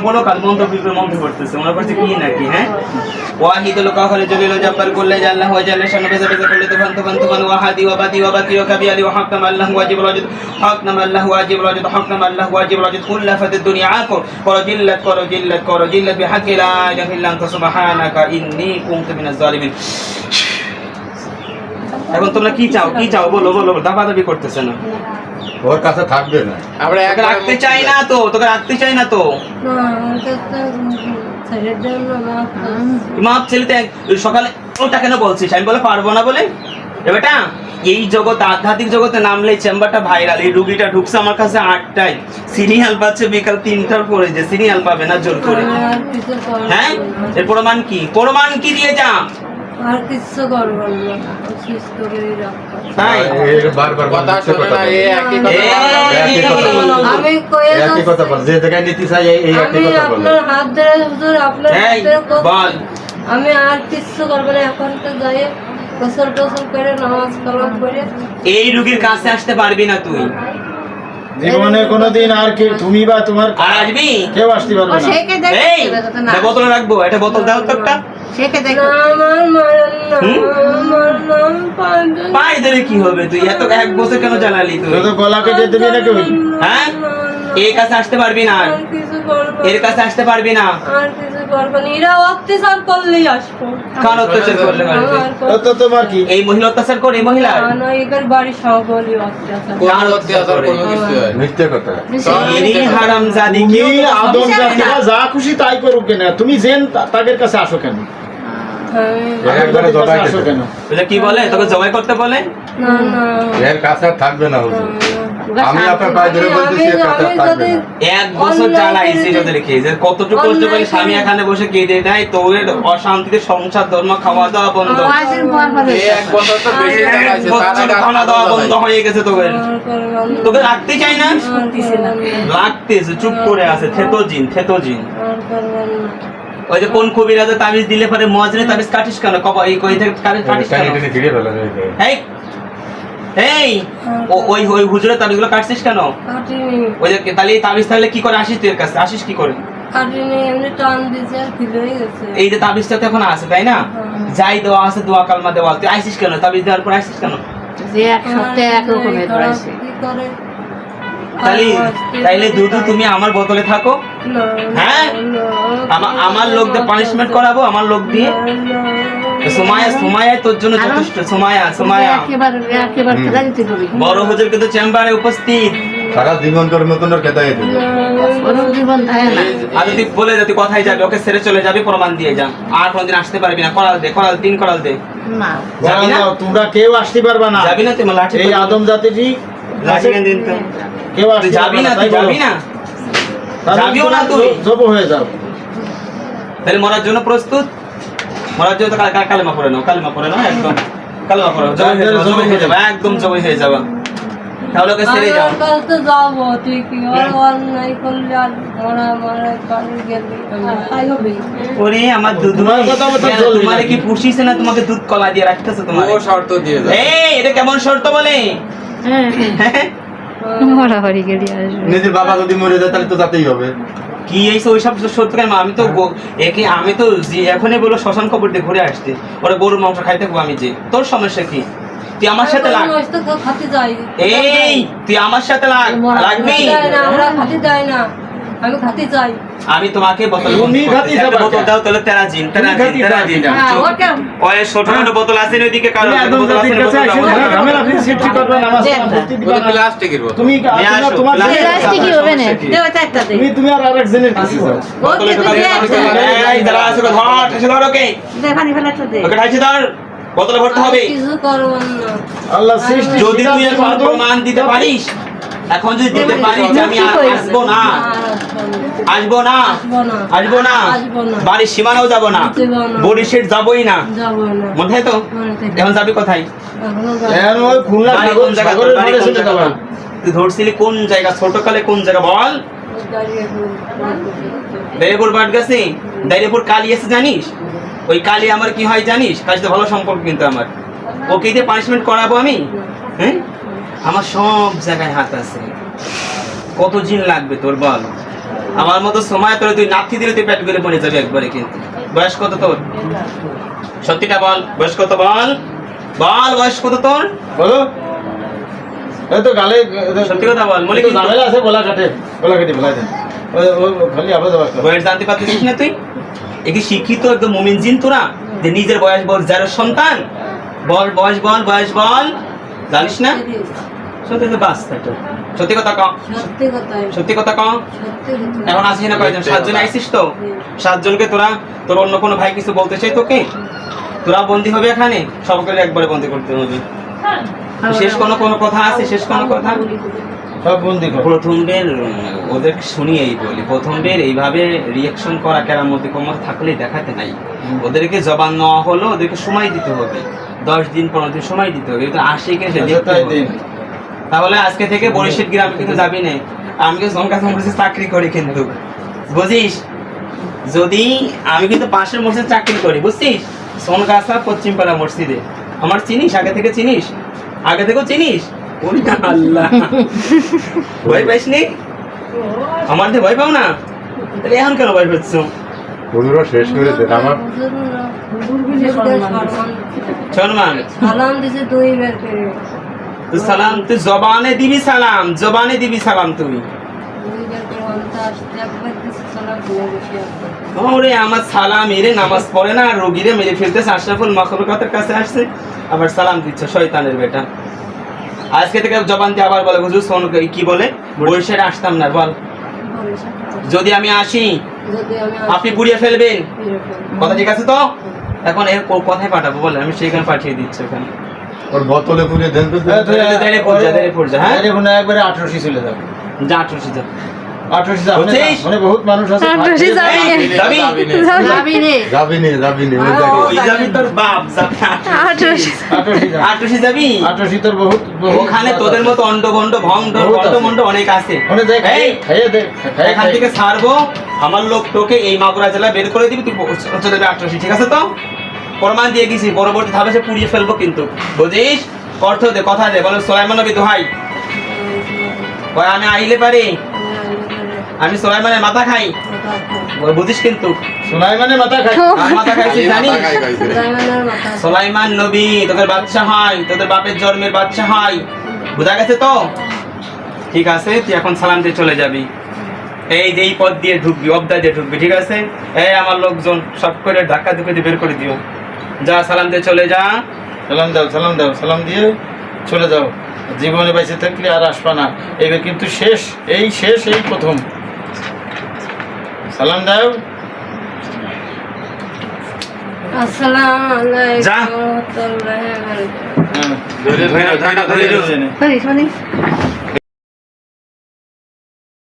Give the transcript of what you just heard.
বলো কাল মন্ত্র বিপ্র মন্ত্র করতেছে মনে করছে কি নাকি হ্যাঁ ওয়াহিদ লোকাহলে জলিল জব্বার কুল্লে জাল্লাহ ওয়া জাল্লা শানু বেজা বেজা কুল্লে তুবান ওয়াহাদি ওয়া বাদি ওয়া বাকি ওয়া কাবিয়ালি ওয়া হাক্কাম আল্লাহ ওয়াজিব রাজিদ হাক্কাম আল্লাহ ওয়াজিব রাজিদ হাক্কাম আল্লাহ ওয়াজিব রাজিদ কুল্লা ফাতিদ দুনিয়া করো জিল্লাত বিহাক্কি লা ইলাহা ইল্লা আনতা সুবহানাকা ইন্নী কুনতু মিনাজ জালিমিন। এখন তোমরা কি চাও বলো দাবাদাবি করতেছে না ওর কাছে থাকবে না আমরা এক রাখতে চাই না তো তোকে রাখতে চাই না তো মাপ ছেলেতে সকালে ওটা কেন বলছিস আমি বলে পারবো না বলে বেটা এই জগৎ আধ্যাত্মিক জগতে নামলে চেম্বারটা ভাইরাল এই রুগীটা ঢুকছে আমার কাছে 8টায় সিরিয়াল পাচ্ছে বিকাল 3টার পরে যে সিরিয়াল পাবে না জোর করে হ্যাঁ এর প্রমাণ কি দিয়ে যা আর কিছু করব না সুস্থ করে রাখো তাই এই বারবার কথা শুনে না এই একই কথা আমি কইয়া একই কথা বল যে জায়গায় নীতি চাই এই একই কথা বল আপনার হাত ধরে হুজুর আপনার হাত ধরে বল আমি আর কিছু করব না এখন তো যাই গোসল টোসল করে নামাজ কালাম করে এই রোগীর কাছে আসতে পারবি না তুই জীবনে কোনোদিন আর কি তুমি বা তোমার আর আসবি কেউ আসতে পারবে না সেকে এই না বোতল রাখবো এটা বোতল দাও তো একটা সেকে দেখো আমার নাম পাই ধরে কি হবে তুই এত এক বছর কেন জ্বালালি তুই তো গলা কেটে দিবি নাকি হ্যাঁ এর কাছে আসতে পারবি না আর কিছু করব এর কাছে আসতে পারবি না আর কিছু করব না এরা অত্যাচার করলেই আসবো কার অত্যাচার করলে পারবি তো তোমার কি এই মহিলা অত্যাচার করে এই মহিলা না এদের বাড়ি সকলই অত্যাচার কার অত্যাচার কোনো কিছু মিথ্যে কথা এই হারামজাদি কি আদম জাতিরা যা খুশি তাই করুক কেন তুমি জেন তাদের কাছে আসো কেন একবারে জবাই আসো করতে কেন এটা কি বলে তোকে জবাই করতে বলে না না এর কাছে আর থাকবে না হুজুর আমি আপনার পায়ে ধরে বলতেছি এর কাছে আর থাকবে না এক বছর জ্বালাইছি তোদের রেখে যে কতটুকু কষ্ট করে স্বামী এখানে বসে কেঁদে দেয় তোর অশান্তিতে সংসার ধর্ম খাওয়া দাওয়া বন্ধ এক বছর তো বেশি জ্বালাইছে খাওয়া দাওয়া বন্ধ হয়ে গেছে তোকে রাখতে চাই না রাখতেছে চুপ করে আছে থেতোজিন ওই যে কোন কবিরাজে তাবিজ দিলে পরে মজরে তাবিজ কাটিস কেন কবা এই কই থেকে কাটিস টানি কেন টানি ছিড়ে ফেলা যায় এই এই ওই হুজুরের তাবিজগুলো কাটছিস কেন কাটিনি ওই যে তাহলে এই তাবিজ তাহলে কি করে আসিস তুই এর কাছে আসিস কি করে কাটিনি এমনি টান দিয়েছে আর ফিল হয়ে গেছে এই যে তাবিজটা তো এখন আছে তাই না যাই দেওয়া আছে দোয়া কালমা দেওয়া তুই আইসিস কেন তাবিজ দেওয়ার পর আইসিস কেন যে এক সপ্তাহে এক রকমের ধরাইছে কি করে তাইলে দুদু তুমি আমার বোতলে থাকো না হ্যাঁ আমার লোক দিয়ে পানিশমেন্ট করাবো আমার লোক দিয়ে সুমায়া তোর জন্য যথেষ্ট সুমায়া একেবারে খেলা দিতে করি বড় হুজুর কিন্তু চেম্বারে উপস্থিত সারা জীবন তোর মতন ওর কেতাই দিবে কোনো জীবন থাকে না আর যদি বলে যদি কোথায় যাবে ওকে ছেড়ে চলে যাবি প্রমাণ দিয়ে যা আর কোনদিন আসতে পারবি না করাল দে 3 করাল দে না যাবি না তোমরা কেউ আসতে পারবে না যাবি না তুমি লাঠি এই আদম জাতিটি লাঠি কেন দিন তো কেউ তুই আসতে যাবি না তাই তুই যাবি বলো। না তাহলে যাবিও না তুই জব হয়ে যাও তাহলে মরার জন্য প্রস্তুত মরার জন্য তো কালেমা পড়ে নাও একদম কালেমা পড়ো জবাই হয়ে যাবে একদম জবাই হয়ে যাবে তাহলে ওকে ছেড়ে যাও আমার কাছে তো যাবো ঠিকই আর অন্যায় করলে আর মরা বাড়ি গেলে তাই হবে ওরে আমার দুধ তোমার কথা মতো চলবে তোমারে নাকি? কি পুষিছে না তোমাকে দুধ কলা দিয়ে রাখতেছে তোমার ও শর্ত দিয়ে দাও এই এটা কেমন শর্ত বলে হ্যাঁ? মরাবাড়ি গেলি আসবে নিজের বাবা যদি মরে যায় তাহলে তো যাতেই হবে কি এইসব ওইসব সত্য কেন আমি তো আমি তো এখনই বলো শ্মশান কবর দিয়ে ঘুরে আসতে ওরা গরুর মাংস খাইতে থাকবো আমি যে তোর সমস্যা কি তুই আমার সাথে লাগ খাতে যাই এই তুই আমার সাথে লাগবি আমরা খাতে যাই না আমি খাতে যাই আমি তোমাকে বোতল তুমি খাতি যাবা বোতল দাও তাহলে তেরাজিন হ্যাঁ ওকে ওই ছোট ছোট বোতল আছে ওইদিকে কারো তুমি আদম বোতল আছে জাতির কাছে আসো না ঝামেলা ফিরে সৃষ্টি করবে না নামাজ পড়তে দিবা ওটা না। প্লাস্টিকের বোতল তুমি নিয়ে আসো না, আসো, তোমার প্লাস্টিক কি হবে না দেও চারটা দে তুমি আর আরেকজনের কাছে যাও বোতলে তো এই দাঁড়া আছে ধর এসে ধর ওকে দে পানি ফেলা তো দে ওকে ঠাইছে ধর বোতলে ভরতে হবে কিছু করবো না আল্লাহ সৃষ্টি যদি তুই এখন প্রমাণ দিতে পারিস এখন যদি দিতে পারিস যে আমি আসবো না আসবো না আসবো না বাড়ির সীমানাও যাবো না বড়ি সেট যাবোই না যাবো না মনে হয় তো এখন যাবি কোথায় এখনো এখন ওই খুলনা বাড়ি কোন জায়গা সাগরের বাড়ি ধারে কোন চলে যাবা জায়গা তুই ধরছিলি কোন জায়গা ছোটকালে কোন জায়গা বল দাইরেপুর বাট গেছি দাইরেপুর কালী এসে জানিস ওই কালী আমার কি হয় জানিস কার সাথে ভালো সম্পর্ক কিন্তু আমার ওকে দিয়ে পানিশমেন্ট করাবো আমি হ্যাঁ আমার সব জায়গায় হাত আছে কত জিন লাগবে তোর বল আমার মতো সময় তোর তুই নাথি দিলে তুই পেট করে পড়ে যাবে একবারে কিন্তু বয়স কত তোর সত্যিটা বল বয়স কত বল বল বয়স কত তোর বলো এই তো গালে সত্যি কথা বল বলে তো কি ঝামেলা আছে গলা কাটে ফেলাই দেন ও খালি আবার আওয়াজ করে বয়স জানতে পারতেছিস না তুই একই শিক্ষিত একদম মুমিন জিন তোরা যে নিজের বয়স বল যার সন্তান বল বয়স বল বয়স বল জানিস না সত্যি তো বাস এটা সত্যি কথা কও সত্যি কথাই সত্যি কথা কও সত্যি কথা এখন আসিস না কয়জন 7 জন আইছিস তো 7 জনকে তোরা তোর অন্য কোনো ভাই কিছু বলতে চাই তোকে তোরা বন্দি হবে এখানে সবকে একবারে বন্দি করতে হবে শেষ কোনো কথা আছে শেষ কোনো কথা সব বন্দি কর প্রথমদের ওদের শুনি এই বলি প্রথমদের এইভাবে রিয়াকশন করা কেরামতি কোমর থাকলেই দেখাতে নাই ওদেরকে জবান নেওয়া হলো ওদেরকে সময় দিতে হবে 10 দিন 15 দিন সময় দিতে হবে এটা আশিকে সে দেখতে হবে। তাহলে আজকে থেকে বরিশাল গ্রামে কিন্তু যাবি না আমি কিন্তু জনকা সংঘে চাকরি করি কিন্তু বুঝিস যদি আমি কিন্তু পাশের মসজিদে চাকরি করি বুঝছিস সোনগাছা পশ্চিমপাড়া মসজিদে আমার চিনিস আগে থেকে চিনিস আগে থেকেও চিনিস ওরে আল্লাহ ভয় পাইস নি আমার দিয়ে ভয় পাও না তাহলে এখন কেন ভয় পাচ্ছ হুজুরও শেষ করে দেন আমার সম্মান সালাম দিছে 2 বের করে তুই সালাম তুই জবানে দিবি সালাম তুই 2 বের করে অন্ত আসতে একবার দিছে সালাম দিয়ে বসে আছে ওরে আমার সালাম এরে নামাজ পড়ে না রোগীরে মেরে ফেলতেছে আশরাফুল মাখলুকাতের কাছে আসছে আবার সালাম দিচ্ছে শয়তানের বেটা আজকে থেকে জবান দিয়ে আবার বলে হুজুর শোন কি বলে বরিশালে আসতাম না বল যদি আমি আসি যদি আমি আপনি পুড়িয়ে ফেলবেন এরকম কথা ঠিক আছে তো এখন এর কোথায় পাঠাবো বলে আমি সেইখানে পাঠিয়ে দিচ্ছি ওখানে ওর বোতলে পুরে দেন তো দেরে পড় যা হ্যাঁ এখন একবারে 18 চলে যাবে যা 18 যা 18 যাবে না, বুঝছিস? মানে বহুত মানুষ আছে 18 যাবে না। যাবি যাবি নে যাবি নি ওই জায়গায় ওই যাবি তোর বাপ যাবি 18 18 যাবি 18 তোর বহুত ওখানে তোদের মতো অন্ড ভন্ড ভন্ড বহুত আছে। মন্ড অনেক আছে ওখানে যাই এই, খাইয়ে দে এখান থেকে ছাড়বো আমার লোক তোকে এই মাগুরা জেলা বের করে দিবি তুই চলে যাবে 18 ঠিক আছে তো প্রমাণ দিয়ে গেছি পরবর্তী ধাপে সে পুড়িয়ে ফেলবো কিন্তু বুঝিস অর্থ দে কথা দে বলো সোলাইমান নবী দোহাই কয় আমি আইলে পারি আমি সোলাইমানের মাথা খাই ওই বুঝিস কিন্তু সুলাইমানের মাথা খাই আর মাথা খাইছিস জানিস টাকাই খাইছে। জামানার মাথা সোলাইমান নবী তোদের বাচ্চা হয় তোদের বাপের জন্মের বাচ্চা হয় বুঝা গেছে তো ঠিক আছে তুই এখন সালাম দিয়ে চলে যাবি এই যে এই পথ দিয়ে ঢুকবি অবদা দিয়ে ঢুকবি ঠিক আছে এই আমার লোকজন সব করে ধাক্কা ধুকে দিয়ে বের করে দিও যা সালাম দিয়ে চলে যা সালাম দিয়ে চলে যাও জীবনে বেঁচে থাকলে আর আসবা না এবার কিন্তু শেষ এই প্রথম সালাম দাও আসসালামু আলাইকুম যা। ওয়া রাহমাতুল্লাহি ওয়া বারাকাতুহু হ্যাঁ ধরে ধরে ধরে ধরে ধরে, ধরে, ধরে। সরি